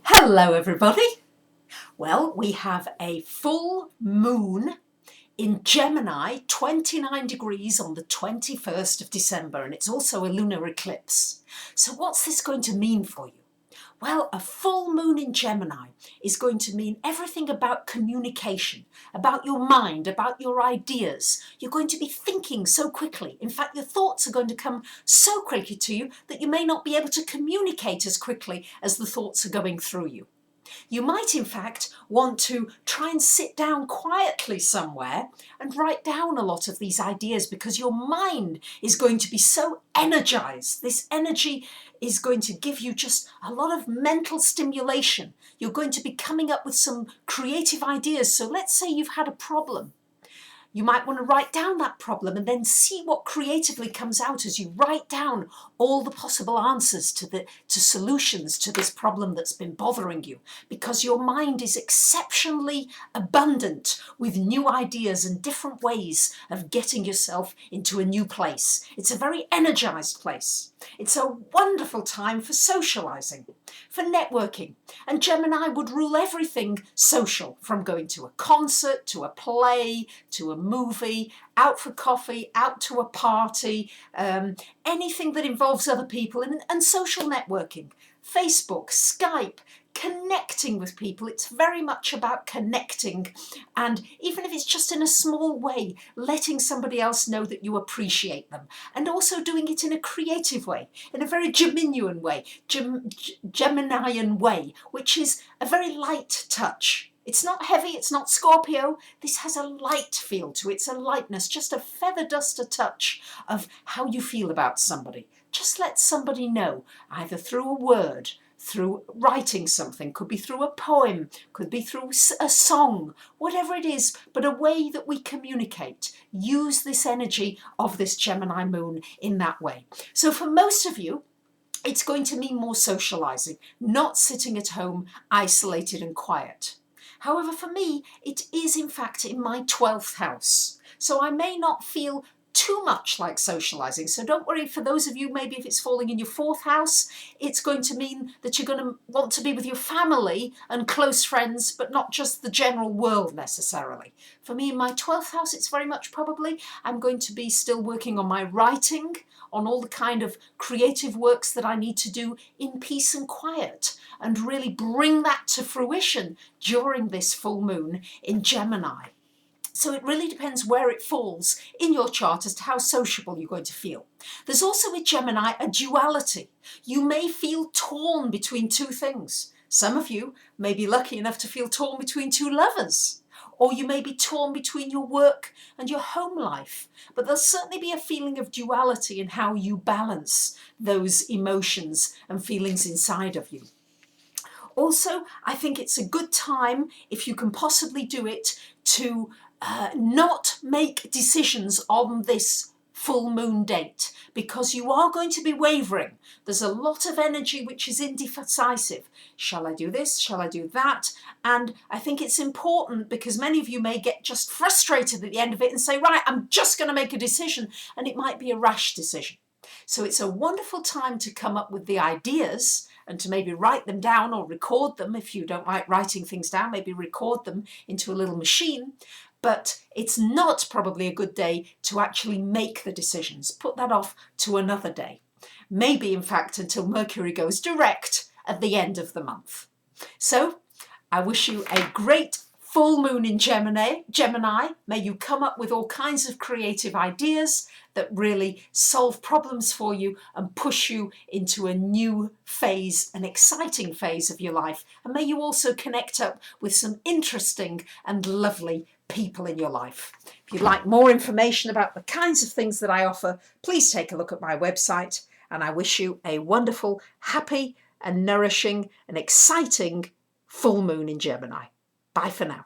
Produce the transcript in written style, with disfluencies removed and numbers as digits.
Hello everybody. Well, we have a full moon in Gemini, 29 degrees on the 21st of December, and it's also a lunar eclipse. So what's this going to mean for you? Well, a full moon in Gemini is going to mean everything about communication, about your mind, about your ideas. You're going to be thinking so quickly. In fact, your thoughts are going to come so quickly to you that you may not be able to communicate as quickly as the thoughts are going through you. You might, in fact, want to try and sit down quietly somewhere and write down a lot of these ideas because your mind is going to be so energized. This energy is going to give you just a lot of mental stimulation. You're going to be coming up with some creative ideas. So let's say you've had a problem. You might want to write down that problem and then see what creatively comes out as you write down all the possible answers to solutions to this problem that's been bothering you, because your mind is exceptionally abundant with new ideas and different ways of getting yourself into a new place. It's a very energized place. It's a wonderful time for socializing, for networking, and Gemini would rule everything social, from going to a concert, to a play, to a movie, out for coffee, out to a party, anything that involves other people and social networking. Facebook, Skype, connecting with people. It's very much about connecting, and even if it's just in a small way, letting somebody else know that you appreciate them, and also doing it in a creative way, in a very Geminian way, Geminian way, which is a very light touch. It's not heavy, it's not Scorpio. This has a light feel to it. It's a lightness, just a feather duster touch of how you feel about somebody. Just let somebody know, either through a word, through writing something, could be through a poem, could be through a song, whatever it is, but a way that we communicate. Use this energy of this Gemini moon in that way. So for most of you, it's going to mean more socializing, not sitting at home isolated and quiet. However, for me, it is in fact in my 12th house. So I may not feel too much like socializing. So don't worry, for those of you, maybe if it's falling in your 4th house, it's going to mean that you're going to want to be with your family and close friends, but not just the general world necessarily. For me, in my 12th house, it's very much probably I'm going to be still working on my writing, on all the kind of creative works that I need to do in peace and quiet, and really bring that to fruition during this full moon in Gemini. So it really depends where it falls in your chart as to how sociable you're going to feel. There's also with Gemini a duality. You may feel torn between two things. Some of you may be lucky enough to feel torn between two lovers, or you may be torn between your work and your home life. But there'll certainly be a feeling of duality in how you balance those emotions and feelings inside of you. Also, I think it's a good time, if you can possibly do it, to not make decisions on this full moon date, because you are going to be wavering. There's a lot of energy which is indecisive. Shall I do this? Shall I do that? And I think it's important, because many of you may get just frustrated at the end of it and say, right, I'm just going to make a decision, and it might be a rash decision. So it's a wonderful time to come up with the ideas and to maybe write them down or record them. If you don't like writing things down, maybe record them into a little machine. But it's not probably a good day to actually make the decisions. Put that off to another day. Maybe, in fact, until Mercury goes direct at the end of the month. So I wish you a great full moon in Gemini. May you come up with all kinds of creative ideas that really solve problems for you and push you into a new phase, an exciting phase of your life. And may you also connect up with some interesting and lovely people in your life. If you'd like more information about the kinds of things that I offer, please take a look at my website, and I wish you a wonderful, happy and nourishing and exciting full moon in Gemini. Bye for now.